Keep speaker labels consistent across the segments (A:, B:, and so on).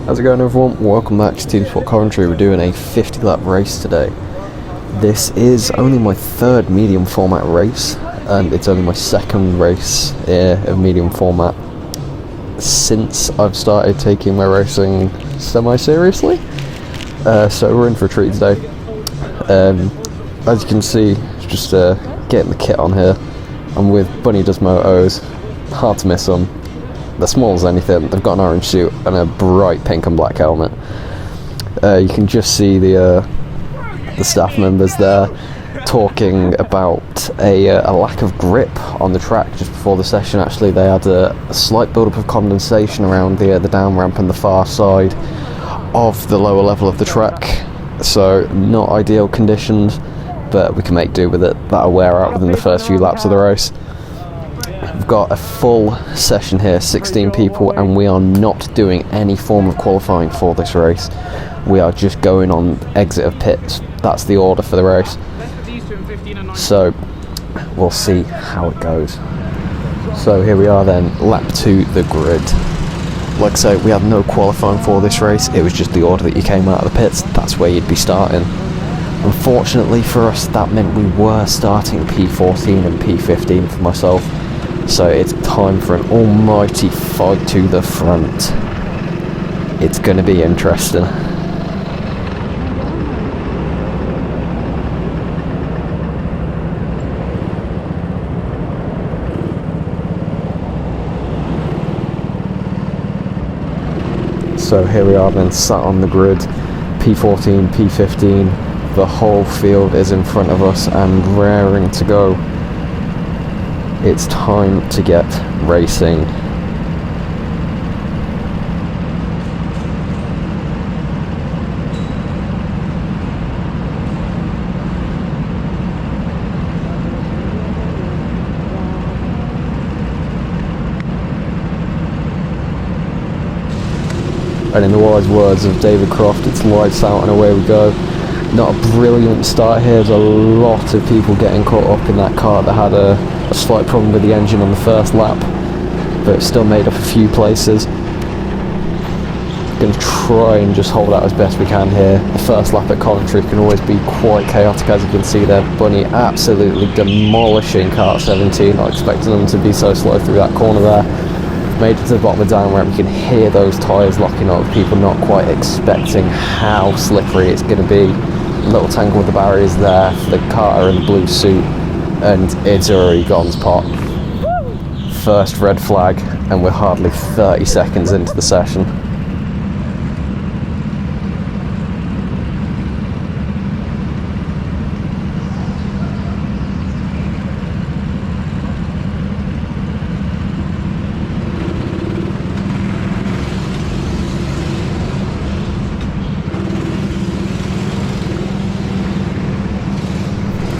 A: How's it going, everyone? Welcome back to TS Coventry. We're doing a 50 lap race today. This is only my third medium format race, and it's only my second race of medium format since I've started taking my racing semi-seriously. So we're in for a treat today. As you can see, just getting the kit on here. I'm with Bunny Does Motos. Hard to miss them. They're small as anything. They've got an orange suit and a bright pink and black helmet. You can just see the staff members there talking about a lack of grip on the track just before the session. Actually, they had a slight build-up of condensation around the down ramp and the far side of the lower level of the track. So not ideal conditions, but we can make do with it. That'll wear out within the first few laps of the race. We've got a full session here, 16 people, and we are not doing any form of qualifying for this race. We are just going on exit of pits. That's the order for the race. So we'll see how it goes. So here we are then, lap to the grid. Like I say, we had no qualifying for this race. It was just the order that you came out of the pits. That's where you'd be starting. Unfortunately for us, that meant we were starting P14 and P15 for myself. So it's time for an almighty fight to the front. It's going to be interesting. So here we are then, sat on the grid, P14, P15, the whole field is in front of us and raring to go. It's time to get racing. And in the wise words of David Croft, it's lights out and away we go. Not a brilliant start here. There's a lot of people getting caught up in that car that had a slight problem with the engine on the first lap, but still made up a few places. Going to try and just hold out as best we can here. The first lap at Coventry can always be quite chaotic, as you can see there. Bunny absolutely demolishing kart 17. Not expecting them to be so slow through that corner there. Made it to the bottom of the down ramp. You can hear those tyres locking up. People not quite expecting how slippery it's going to be. Little tangle with the barriers there for the karter in the blue suit, and it's already gone to pot. First red flag, and we're hardly 30 seconds into the session.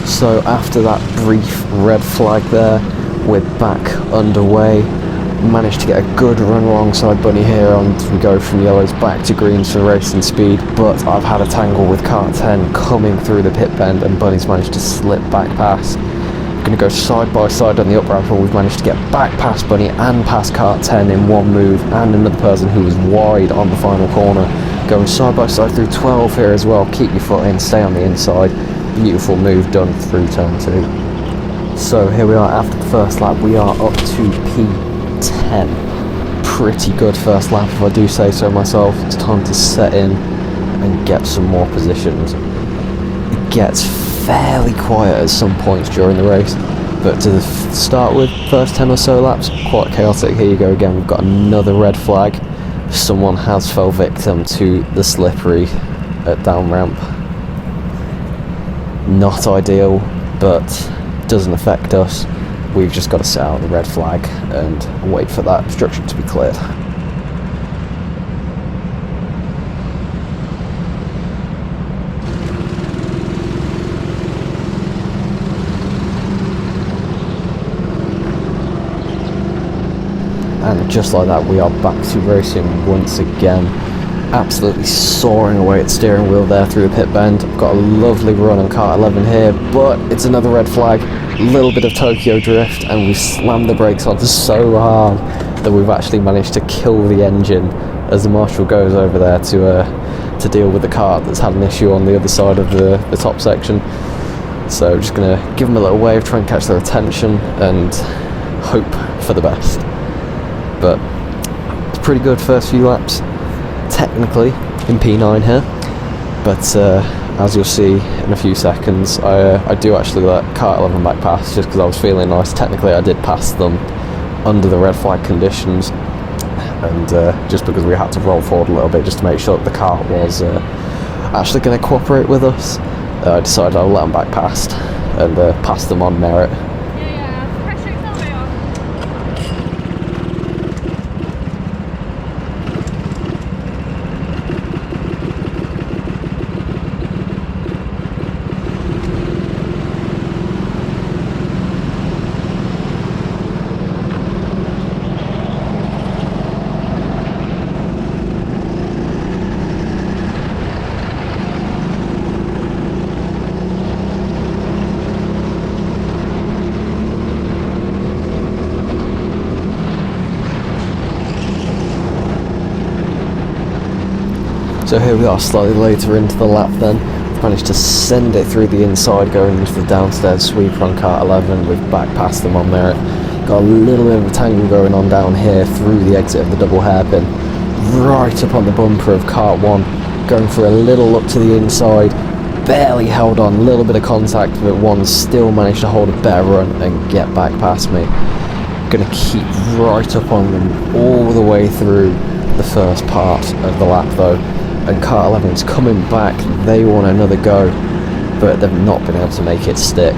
A: So after that brief red flag there, we're back underway. Managed to get a good run alongside Bunny here, and we go from yellows back to greens for racing speed, but I've had a tangle with kart 10 coming through the pit bend, and Bunny's managed to slip back past. Going to go side by side on the up ramp, and we've managed to get back past Bunny and past kart 10 in one move, and another person who was wide on the final corner. Going side by side through 12 here as well. Keep your foot in, stay on the inside. Beautiful move done through turn 2. So here we are after the first lap. We are up to P10. Pretty good first lap, if I do say so myself. It's time to set in and get some more positions. It gets fairly quiet at some points during the race, but to start with, first 10 or so laps, quite chaotic. Here you go again, we've got another red flag. Someone has fell victim to the slippery at down ramp. Not ideal, but doesn't affect us. We've just got to set out the red flag and wait for that obstruction to be cleared. And just like that, we are back to racing once again. Absolutely soaring away at steering wheel there through the pit bend. Got a lovely run on kart 11 here, but it's another red flag. A little bit of Tokyo drift, and we slammed the brakes on so hard that we've actually managed to kill the engine as the marshal goes over there to deal with the cart that's had an issue on the other side of the top section. So just going to give them a little wave, try and catch their attention and hope for the best. But it's pretty good first few laps, technically in P9 here, but as you'll see in a few seconds, I do actually let Kart 11 back pass just because I was feeling nice. Technically I did pass them under the red flag conditions, and just because we had to roll forward a little bit just to make sure that the cart was actually going to cooperate with us, I decided I'll let them back past and pass them on merit. So here we are, slightly later into the lap then. We've managed to send it through the inside, going into the downstairs sweeper on Kart 11. We've back passed them on merit. Got a little bit of a tangle going on down here through the exit of the double hairpin. Right up on the bumper of Kart 1. Going for a little look to the inside. Barely held on, a little bit of contact, but one still managed to hold a better run and get back past me. Gonna keep right up on them all the way through the first part of the lap though. And Kart 11's coming back, they want another go, but they've not been able to make it stick.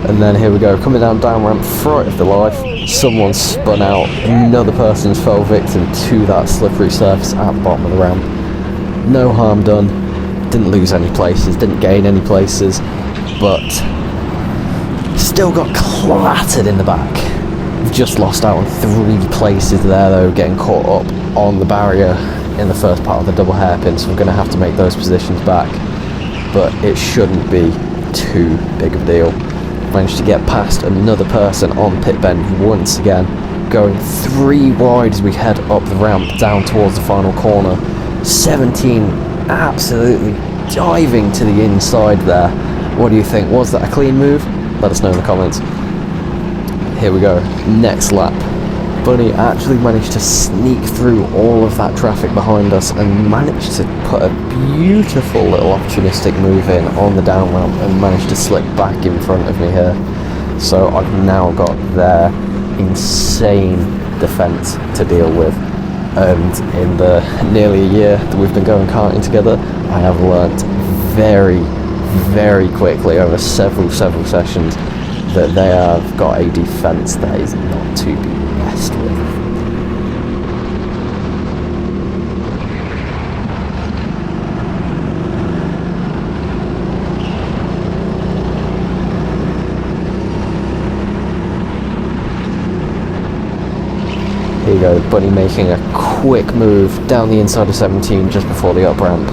A: And then here we go, coming down ramp, fright of the life, someone spun out, another person's fell victim to that slippery surface at the bottom of the ramp. No harm done, didn't lose any places, didn't gain any places, but still got clattered in the back. We've just lost out on 3 places there though, getting caught up on the barrier in the first part of the double hairpin, so we're going to have to make those positions back, but it shouldn't be too big of a deal. Managed to get past another person on pit bend once again, going 3 wide as we head up the ramp down towards the final corner. 17 absolutely diving to the inside there. What do you think? Was that a clean move? Let us know in the comments. Here we go, next lap. Bunny actually managed to sneak through all of that traffic behind us and managed to put a beautiful little opportunistic move in on the down ramp and managed to slip back in front of me here. So I've now got their insane defence to deal with, and in the nearly a year that we've been going karting together, I have learnt very, very quickly over several sessions that they have got a defence that is not to be messed with. Here you go, Bunny making a quick move down the inside of 17 just before the up ramp,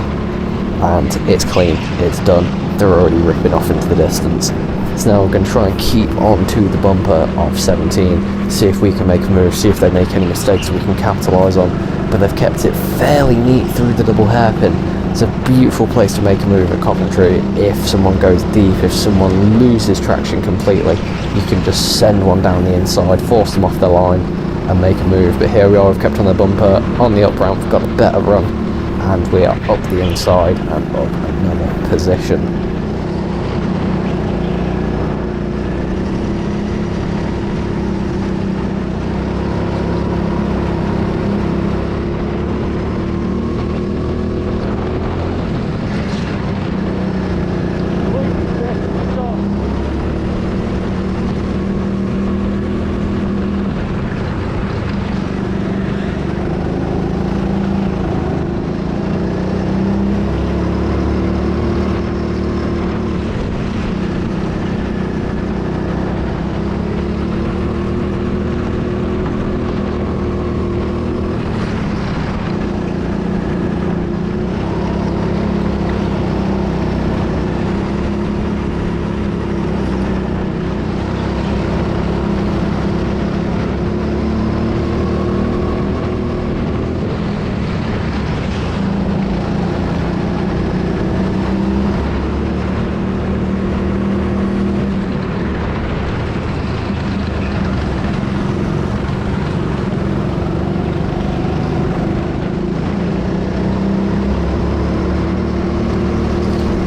A: and it's clean, it's done. They're already ripping off into the distance. So now we're going to try and keep on to the bumper of 17, see if we can make a move, see if they make any mistakes we can capitalise on. But they've kept it fairly neat through the double hairpin. It's a beautiful place to make a move at Coventry. If someone goes deep, if someone loses traction completely, you can just send one down the inside, force them off their line and make a move. But here we are, we've kept on the bumper, on the up ramp, we've got a better run, and we are up the inside and up another position.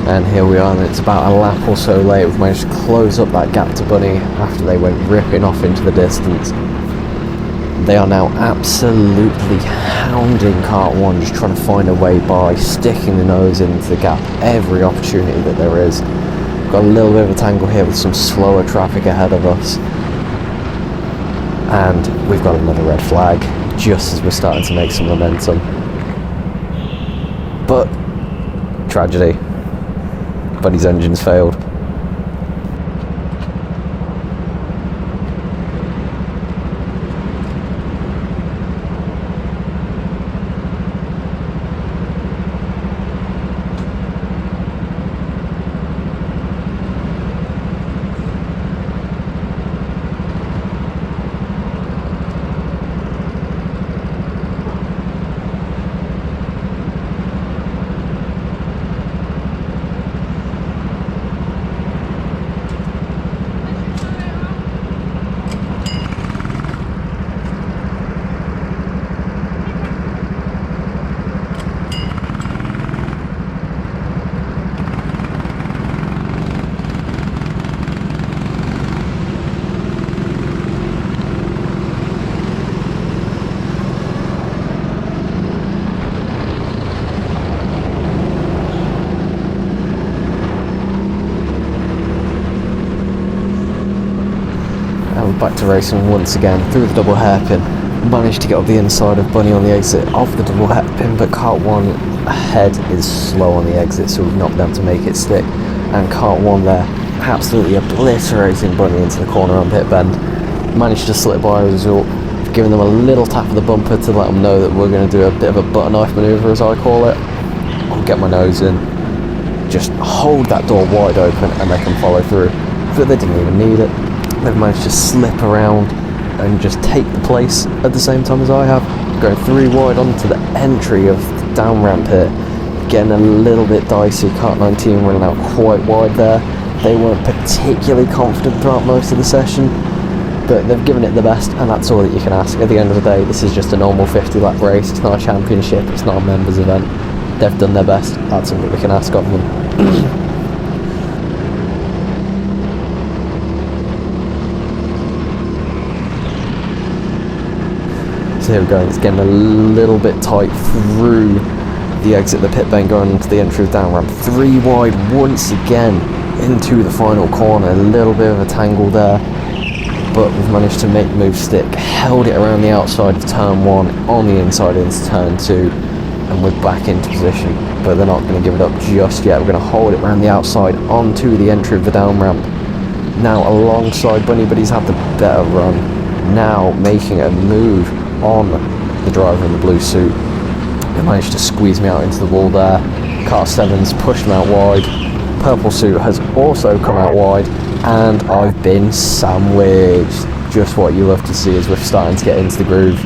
A: And here we are, and it's about a lap or so late. We've managed to close up that gap to Bunny after they went ripping off into the distance. They are now absolutely hounding Kart 1, just trying to find a way by, sticking the nose into the gap every opportunity that there is. We've got a little bit of a tangle here with some slower traffic ahead of us. And we've got another red flag, just as we're starting to make some momentum. But, tragedy. Bunny's engine's failed. Back to racing once again through the double hairpin. Managed to get up the inside of Bunny on the exit of the double hairpin, but Kart 1 ahead is slow on the exit, so we've not been able to make it stick. And Kart 1 there absolutely obliterating Bunny into the corner on pit bend. Managed to slip by as a result, giving them a little tap of the bumper to let them know that we're going to do a bit of a butter knife manoeuvre, as I call it. I'll get my nose in, just hold that door wide open, and they can follow through. But they didn't even need it. They've managed to slip around and just take the place at the same time as I have. Going 3 wide onto the entry of the down ramp here. Getting a little bit dicey. Kart 19 running out quite wide there. They weren't particularly confident throughout most of the session, but they've given it the best, and that's all that you can ask. At the end of the day, this is just a normal 50 lap race. It's not a championship, it's not a members event. They've done their best. That's all that we can ask of them. Here we go, it's getting a little bit tight through the exit of the pit lane going into the entry of down ramp. 3 wide once again into the final corner. A little bit of a tangle there, but we've managed to make the move stick. Held it around the outside of turn 1, on the inside into turn 2, and we're back into position. But they're not going to give it up just yet. We're going to hold it around the outside onto the entry of the down ramp. Now alongside Bunny, but he's had the better run. Now making a move on the driver in the blue suit. They managed to squeeze me out into the wall there. Kart 7's pushed him out wide. Purple suit has also come out wide, and I've been sandwiched. Just what you love to see as we're starting to get into the groove.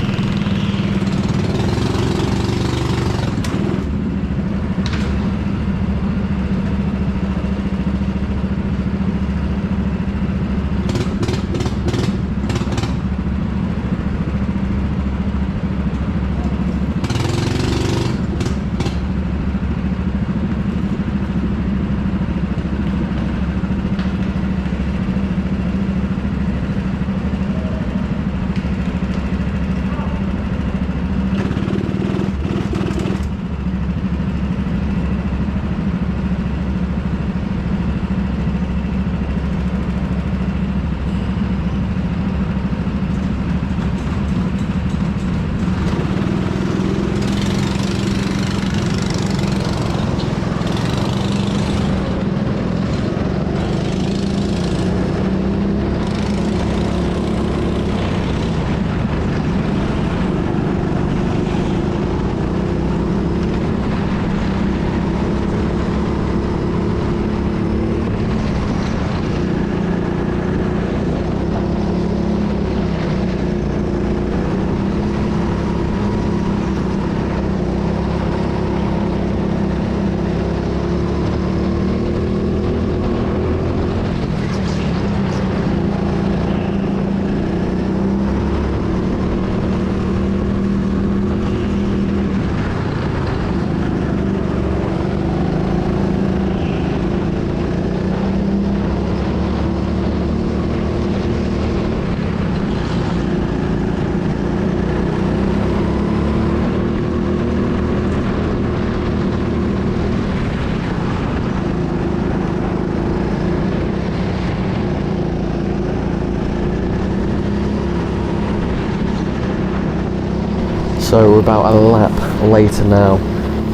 A: So we're about a lap later now,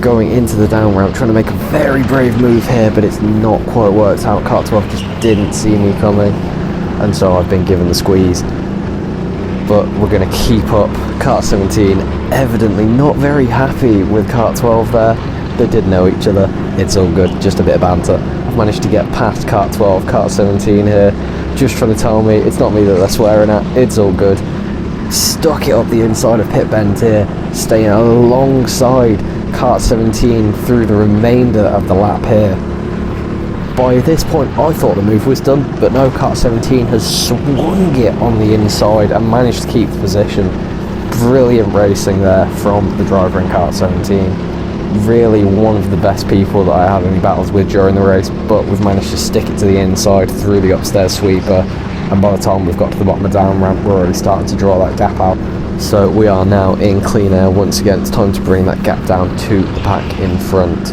A: going into the down ramp, trying to make a very brave move here, but it's not quite worked out. Kart 12 just didn't see me coming, and so I've been given the squeeze. But we're going to keep up. Kart 17 evidently not very happy with Kart 12 there. They did know each other. It's all good, just a bit of banter. I've managed to get past Kart 12, Kart 17 here, just trying to tell me it's not me that they're swearing at, it's all good. Stuck it up the inside of pit bend here, staying alongside Kart 17 through the remainder of the lap here. By this point I thought the move was done, but no, Kart 17 has swung it on the inside and managed to keep the position. Brilliant racing there from the driver in Kart 17. Really one of the best people that I had any battles with during the race, but we've managed to stick it to the inside through the upstairs sweeper, and by the time we've got to the bottom of the down ramp we're already starting to draw that gap out. So we are now in clean air once again. It's time to bring that gap down to the pack in front.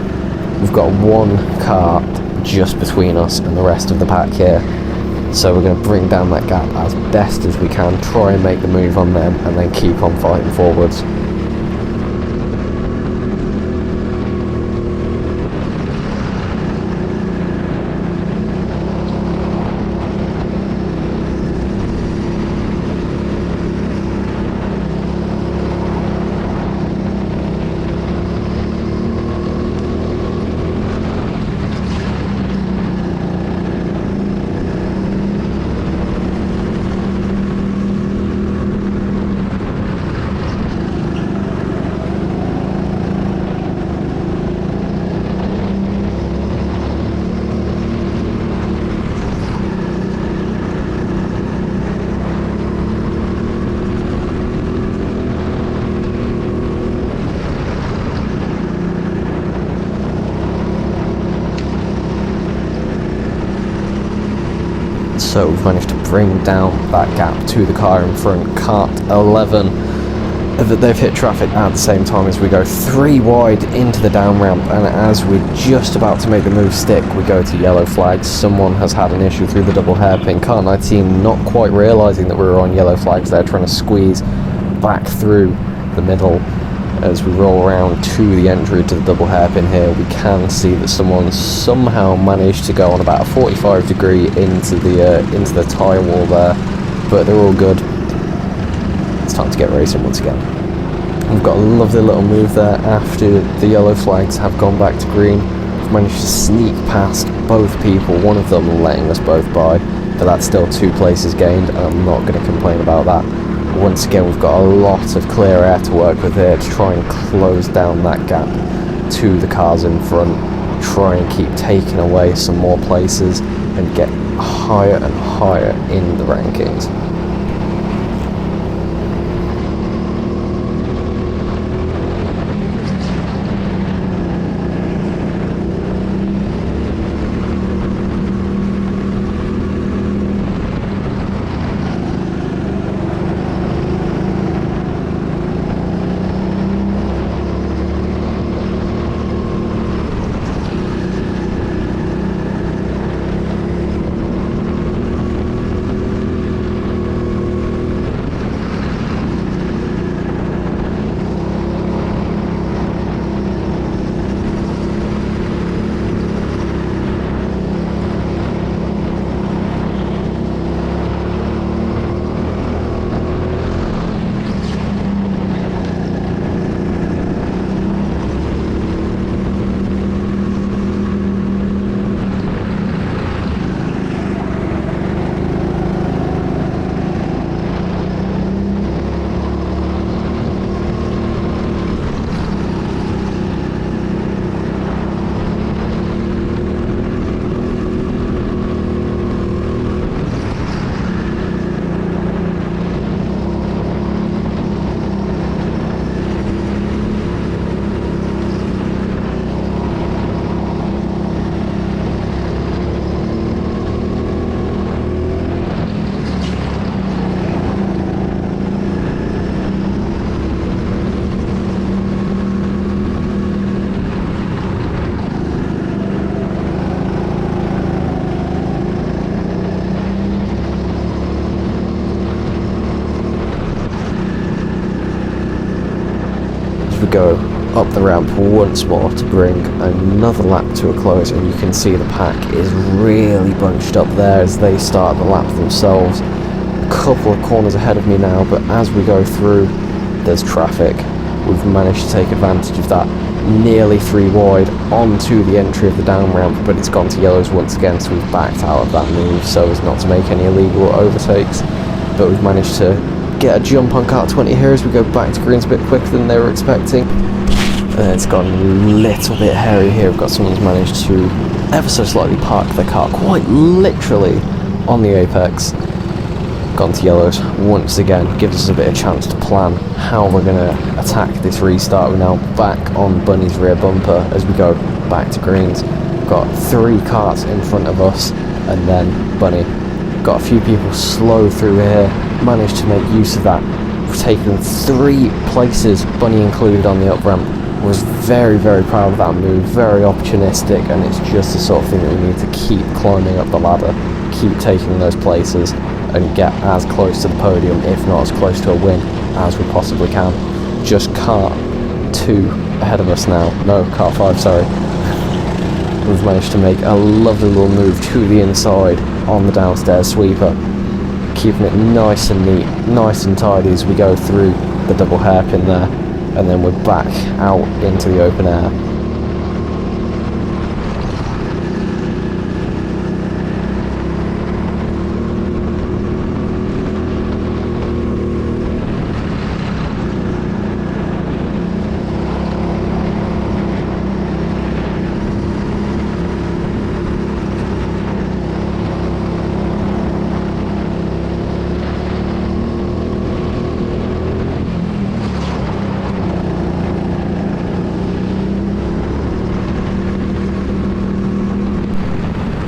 A: We've got one car just between us and the rest of the pack here, so we're going to bring down that gap as best as we can, try and make the move on them, and then keep on fighting forwards. So we've managed to bring down that gap to the car in front, Kart 11. They've hit traffic at the same time as we go 3 wide into the down ramp, and as we're just about to make the move stick, we go to yellow flags. Someone has had an issue through the double hairpin. Kart 19 not quite realising that we were on yellow flags. They're trying to squeeze back through the middle. As we roll around to the entry to the double hairpin here, we can see that someone somehow managed to go on about a 45-degree into the tyre wall there, but they're all good. It's time to get racing once again. We've got a lovely little move there after the yellow flags have gone back to green. We've managed to sneak past both people, one of them letting us both by, but that's still 2 places gained, and I'm not going to complain about that. Once again, we've got a lot of clear air to work with here to try and close down that gap to the cars in front, try and keep taking away some more places and get higher and higher in the rankings. we go up the ramp once more to bring another lap to a close, and you can see the pack is really bunched up there as they start the lap themselves. A couple of corners ahead of me now, but as we go through, there's traffic. We've managed to take advantage of that, nearly 3 wide onto the entry of the down ramp, but it's gone to yellows once again, so we've backed out of that move so as not to make any illegal overtakes. But we've managed to get a jump on car 20 here as we go back to greens a bit quicker than they were expecting. It's gone a little bit hairy here. We've got someone's managed to ever so slightly park their car quite literally on the apex. Gone to yellows once again, gives us a bit of chance to plan how we're going to attack this restart. We're now back on Bunny's rear bumper as we go back to greens. We've got 3 carts in front of us and then Bunny. Got a few people slow through here, managed to make use of that. We've taken 3 places, Bunny included, on the up ramp. Was very, very proud of that move, very opportunistic, and it's just the sort of thing that we need to keep climbing up the ladder, keep taking those places and get as close to the podium, if not as close to a win, as we possibly can. Just car 2 ahead of us now. No, car 5, sorry. We've managed to make a lovely little move to the inside on the downstairs sweeper, keeping it nice and neat, nice and tidy as we go through the double hairpin there, and then we're back out into the open air.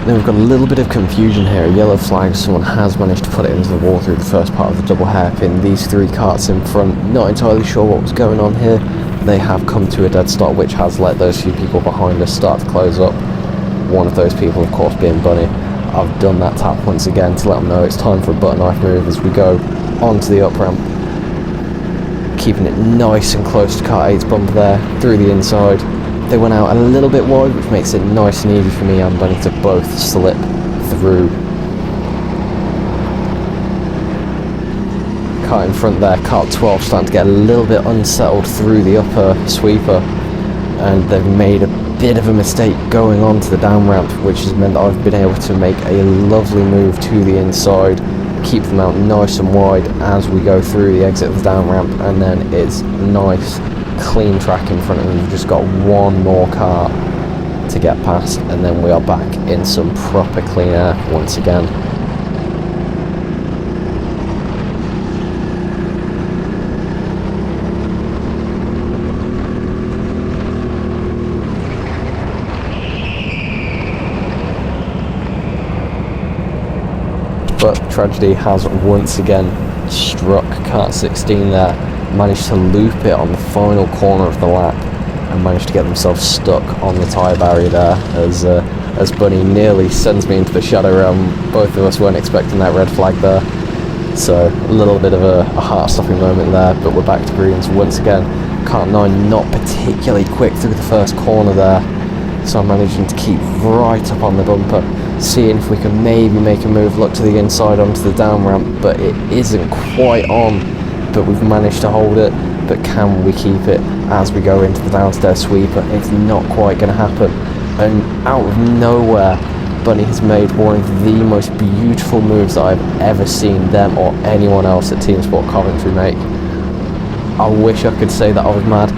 A: Then we've got a little bit of confusion here. A yellow flag, someone has managed to put it into the wall through the first part of the double hairpin. These 3 carts in front, not entirely sure what was going on here. They have come to a dead stop, which has let those few people behind us start to close up. One of those people, of course, being Bunny. I've done that tap once again to let them know it's time for a butter knife move as we go onto the up ramp. Keeping it nice and close to car 8's bumper there, through the inside. They went out a little bit wide, which makes it nice and easy for me and Bunny to both slip through. Car in front there, car 12, starting to get a little bit unsettled through the upper sweeper, and they've made a bit of a mistake going on to the down ramp, which has meant that I've been able to make a lovely move to the inside, keep them out nice and wide as we go through the exit of the down ramp, and then it's nice clean track in front of them. We've just got 1 more car to get past, and then we are back in some proper clean air once again. But tragedy has once again struck kart 16 there. Managed to loop it on the final corner of the lap and managed to get themselves stuck on the tyre barrier there as Bunny nearly sends me into the shadow realm. Both of us weren't expecting that red flag there, so a little bit of a heart-stopping moment there, but we're back to greens once again. Kart 9 not particularly quick through the first corner there, so I'm managing to keep right up on the bumper, seeing if we can maybe make a move, look to the inside onto the down ramp, but it isn't quite on. But we've managed to hold it, but can we keep it as we go into the downstairs sweeper? It's not quite going to happen, and out of nowhere Bunny has made one of the most beautiful moves that I've ever seen them or anyone else at TS Coventry make. I wish I could say that I was mad,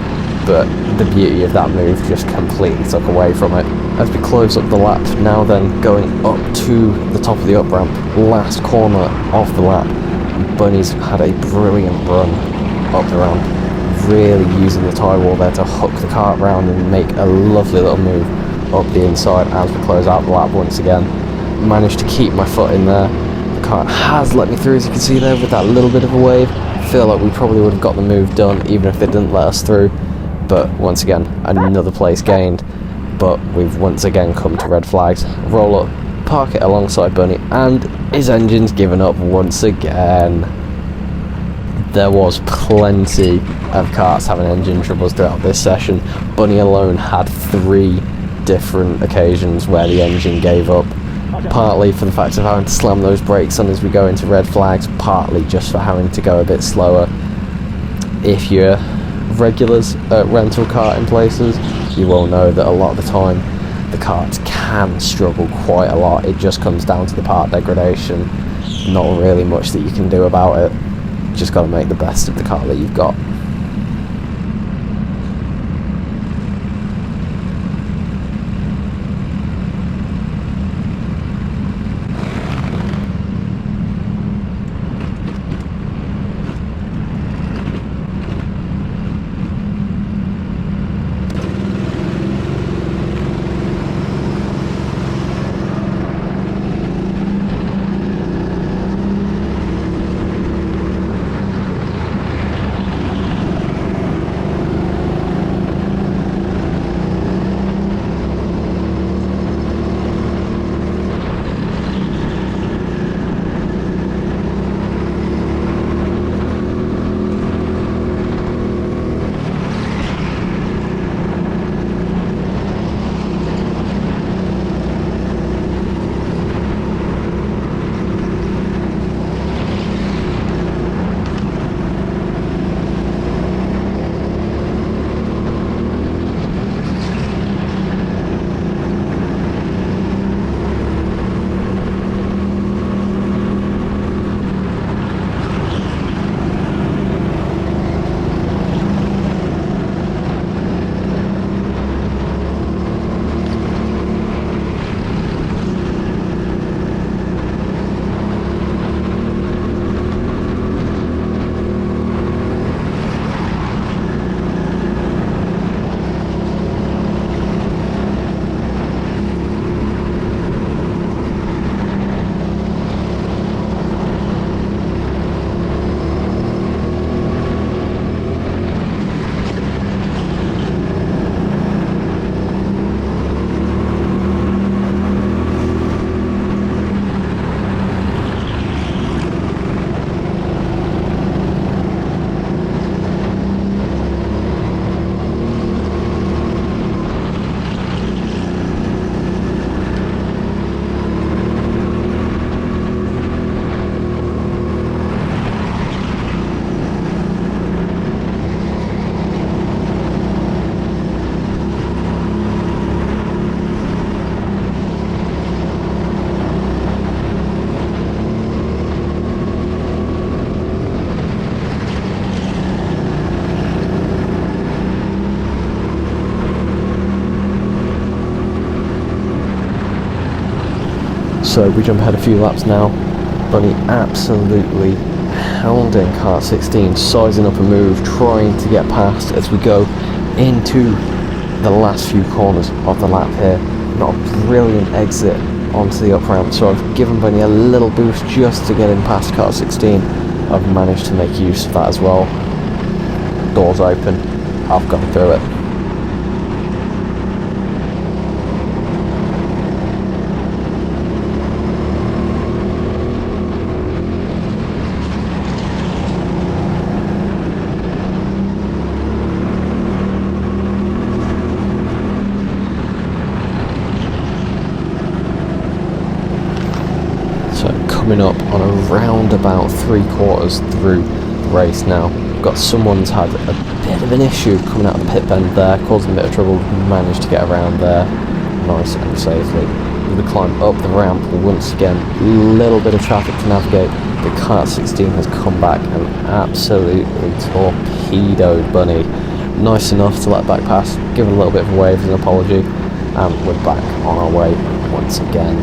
A: but the beauty of that move just completely took away from it. As we close up the lap, now then going up to the top of the up ramp, last corner of the lap, Bunny's had a brilliant run up the ramp, really using the tyre wall there to hook the cart round and make a lovely little move up the inside as we close out the lap once again. Managed to keep my foot in there. The cart has let me through, as you can see there, with that little bit of a wave. Feel like we probably would have got the move done even if they didn't let us through, but once again another place gained. But we've once again come to red flags. Roll up, park it alongside Bunny, and his engine's given up once again. there was plenty of karts having engine troubles throughout this session. Bunny alone had 3 different occasions where the engine gave up, partly for the fact of having to slam those brakes on as we go into red flags, partly just for having to go a bit slower. If you're regulars at rental karting places, you will know that a lot of the time the karts can struggle quite a lot. It just comes down to the part degradation. Not really much that you can do about it. Just got to make the best of the car that you've got. So we jump ahead a few laps now. Bunny absolutely hounding car 16, sizing up a move, trying to get past as we go into the last few corners of the lap here. Not a brilliant exit onto the up ramp, so I've given Bunny a little boost just to get him past car 16. I've managed to make use of that as well. Doors open, I've gone through it. Coming up on around about 3/4 through the race now. Got someone's had a bit of an issue coming out of the pit bend there, causing a bit of trouble. Managed to get around there nice and safely. The climb up the ramp once again, little bit of traffic to navigate. The Kart 16 has come back and absolutely torpedoed Bunny. Nice enough to let back pass, give it a little bit of a wave as an apology, and we're back on our way once again.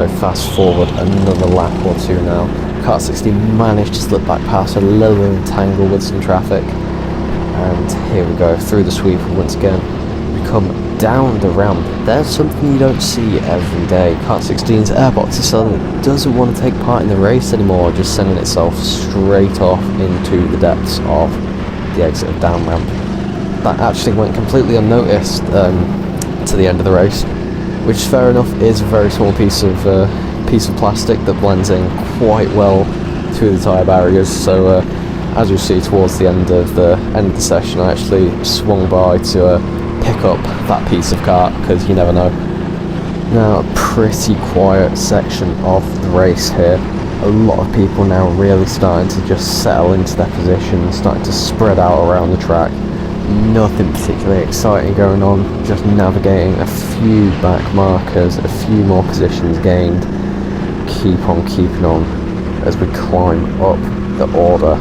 A: So fast forward another lap or two now. Car 16 managed to slip back past a little bit of a tangle with some traffic. And here we go, through the sweep once again. We come down the ramp. There's something you don't see every day. Car 16's airbox is suddenly doesn't want to take part in the race anymore, just sending itself straight off into the depths of the exit of down ramp. That actually went completely unnoticed to the end of the race, which fair enough is a very small piece of plastic that blends in quite well through the tyre barriers. So as you see towards the end of the session, I actually swung by to pick up that piece of kart, because you never know. Now, a pretty quiet section of the race here. A lot of people now really starting to just settle into their positions, starting to spread out around the track. Nothing particularly exciting going on, just navigating a few back markers, a few more positions gained. Keep on keeping on as we climb up the order.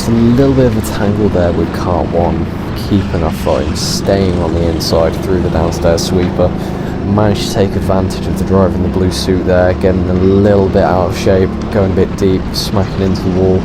A: Just a little bit of a tangle there with car 1, keeping her fine, staying on the inside through the downstairs sweeper. Managed to take advantage of the driver in the blue suit there, getting a little bit out of shape, going a bit deep, smacking into the wall.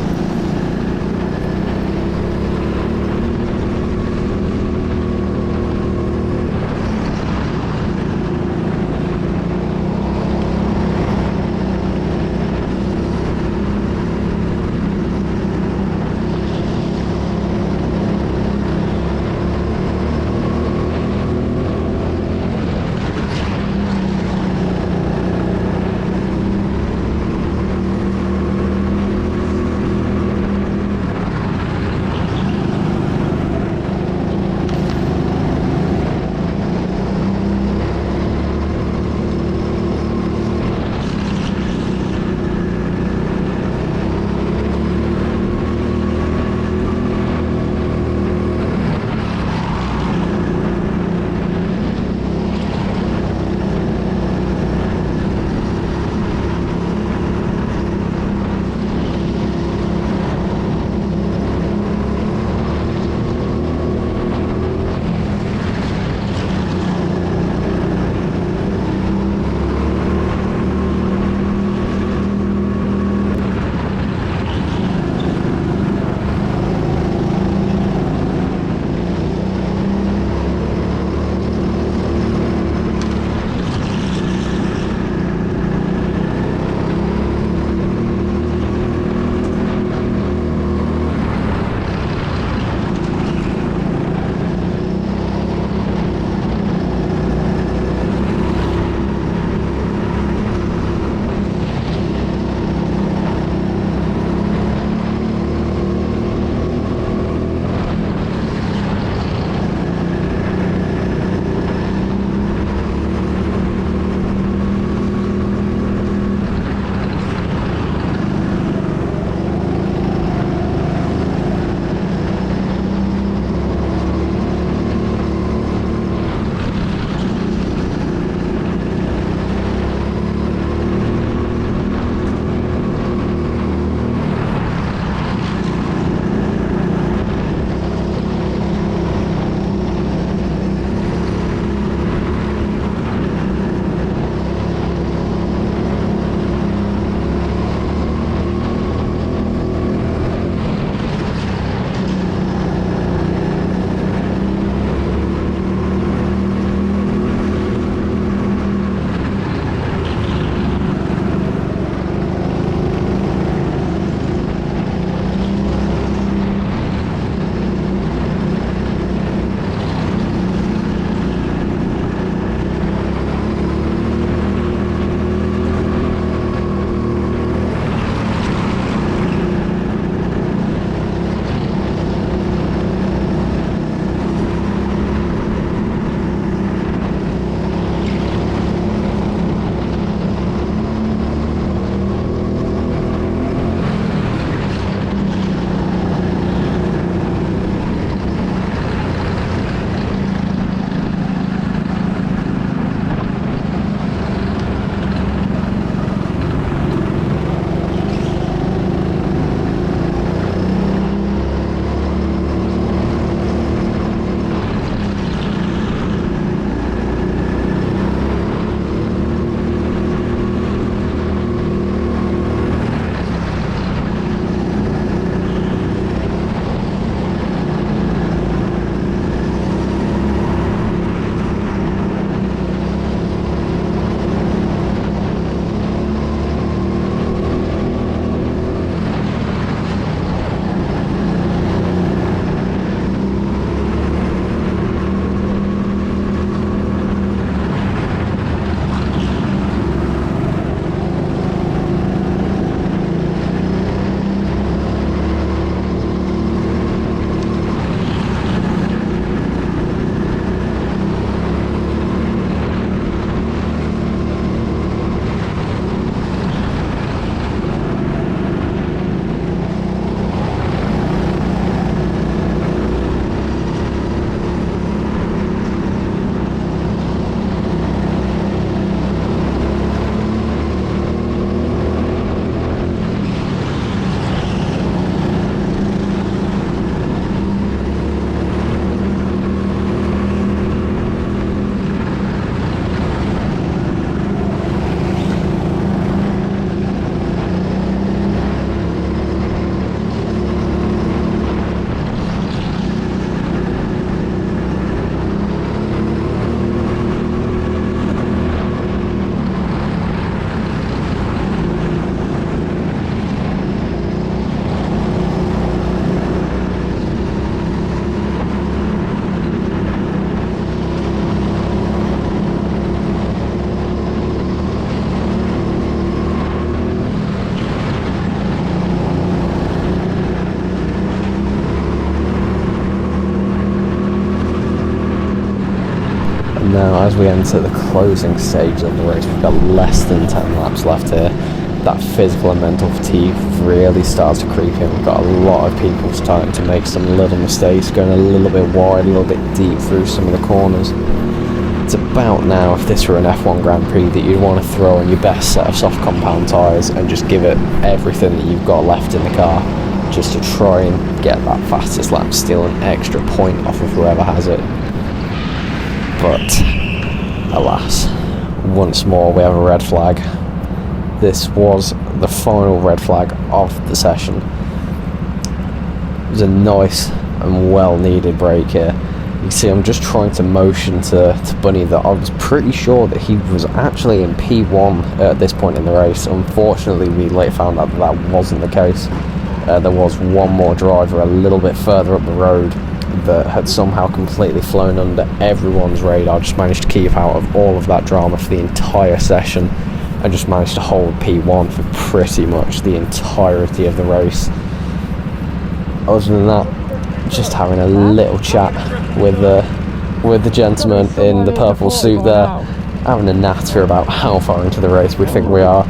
A: we enter the closing stage of the race, we've got less than 10 laps left here. That physical and mental fatigue really starts to creep in. We've got a lot of people starting to make some little mistakes, going a little bit wide, a little bit deep through some of the corners. It's about now, if this were an F1 Grand Prix, that you'd want to throw in your best set of soft compound tyres and just give it everything that you've got left in the car, just to try and get that fastest lap, steal an extra point off of whoever has it. But alas, once more we have a red flag. This was the final red flag of the session. It was a nice and well needed break here. You can see I'm just trying to motion to Bunny that I was pretty sure that he was actually in P1 at this point in the race. Unfortunately, we later found out that that wasn't the case. There was one more driver a little bit further up the road that had somehow completely flown under everyone's radar, just managed to keep out of all of that drama for the entire session, and just managed to hold P1 for pretty much the entirety of the race. Other than that, just having a little chat with the gentleman in the purple suit there, having a natter about how far into the race we think we are.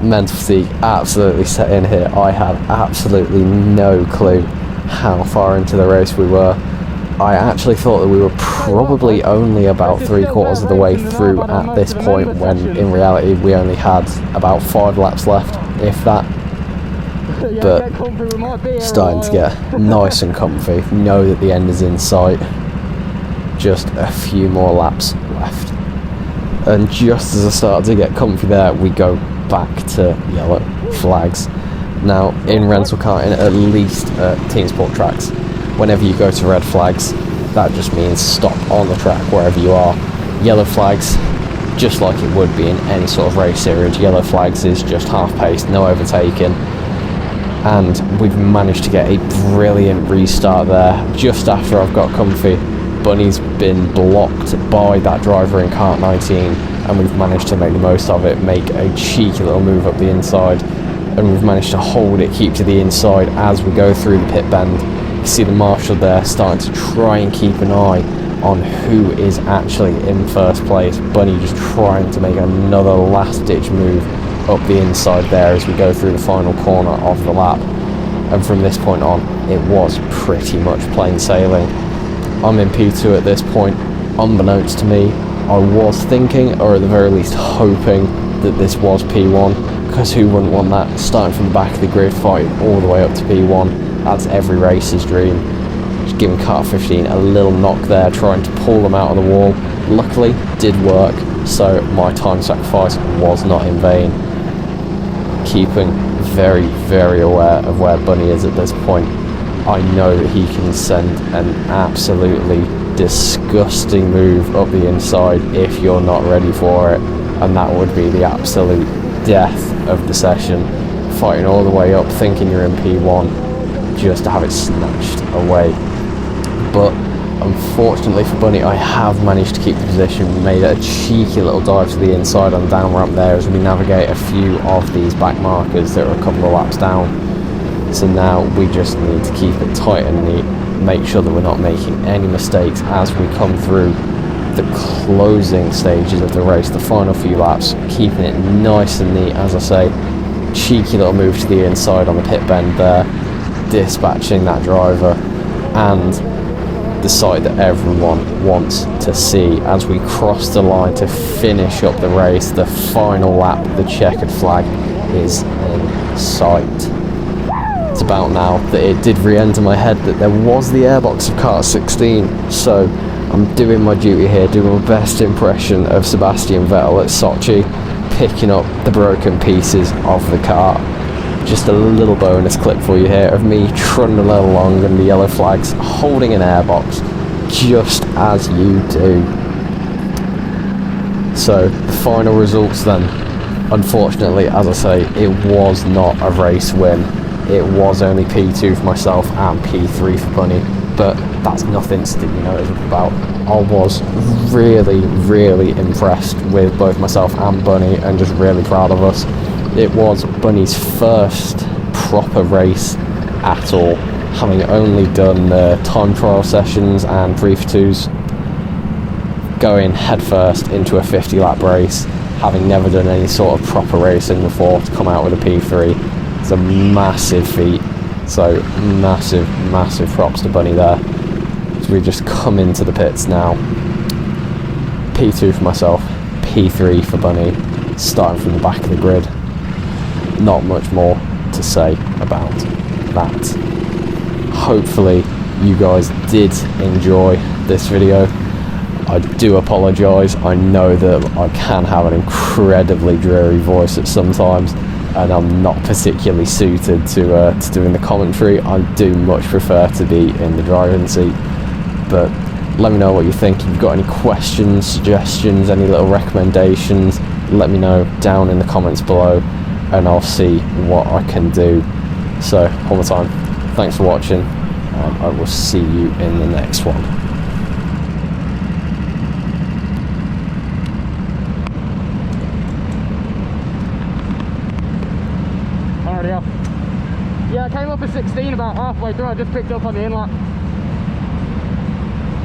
A: Mental fatigue absolutely set in here. I had absolutely no clue how far into the race we were. I actually thought that we were probably only about 3/4 of the way through at this point, when in reality we only had about 5 laps left, if that. But starting to get nice and comfy, know that the end is in sight, just a few more laps left. And just as I started to get comfy there, we go back to yellow flags. Now, in rental karting, at least at team sport tracks, whenever you go to red flags, that just means stop on the track wherever you are. Yellow flags, just like it would be in any sort of race series, yellow flags is just half pace, no overtaking. And we've managed to get a brilliant restart there just after I've got comfy. Bunny's been blocked by that driver in kart 19, and we've managed to make the most of it, make a cheeky little move up the inside, and we've managed to hold it, keep to the inside as we go through the pit bend. You see the marshal there starting to try and keep an eye on who is actually in first place. Bunny just trying to make another last ditch move up the inside there as we go through the final corner of the lap. And from this point on, it was pretty much plain sailing. I'm in P2 at this point. Unbeknownst to me, I was thinking, or at the very least hoping, that this was P1, because who wouldn't want that, starting from the back of the grid, fighting all the way up to P1. That's every racer's dream. Just giving kart 15 a little knock there, trying to pull them out of the wall. Luckily, did work, so my time sacrifice was not in vain. Keeping very, very aware of where Bunny is at this point. I know that he can send an absolutely disgusting move up the inside if you're not ready for it, and that would be the absolute death of the session. Fighting all the way up, thinking you're in P1, just to have it snatched away. But unfortunately for Bunny, I have managed to keep the position. We made a cheeky little dive to the inside on the down ramp there as we navigate a few of these back markers that are a couple of laps down. So now we just need to keep it tight and neat, make sure that we're not making any mistakes as we come through the closing stages of the race, the final few laps, keeping it nice and neat, as I say. Cheeky little move to the inside on the pit bend there, dispatching that driver, and the sight that everyone wants to see as we cross the line to finish up the race. The final lap, the checkered flag is in sight. It's about now that it did re-enter my head that there was the airbox of kart 16, so I'm doing my duty here, doing my best impression of Sebastian Vettel at Sochi, picking up the broken pieces of the car. Just a little bonus clip for you here of me trundling along in the yellow flags, holding an airbox, just as you do. So, the final results then. Unfortunately, as I say, it was not a race win. It was only P2 for myself and P3 for Bunny, but that's nothing to stick your nose up about. I was really, really impressed with both myself and Bunny, and just really proud of us. It was Bunny's first proper race at all, having only done time trial sessions and brief twos. going headfirst into a 50 lap race, having never done any sort of proper racing before, to come out with a P3, it's a massive feat. So massive props to Bunny there. So we just come into the pits now. P2 for myself, P3 for Bunny, starting from the back of the grid. Not much more to say about that. Hopefully you guys did enjoy this video. I do apologise. I know that I can have an incredibly dreary voice at some times, and I'm not particularly suited to doing the commentary. I do much prefer to be in the driving seat. But let me know what you think. If you've got any questions, suggestions, any little recommendations, let me know down in the comments below, and I'll see what I can do. So, one more time, thanks for watching, and I will see you in the next one.
B: Already off. Yeah, I came up at 16 about halfway through. I just picked up on the inlet.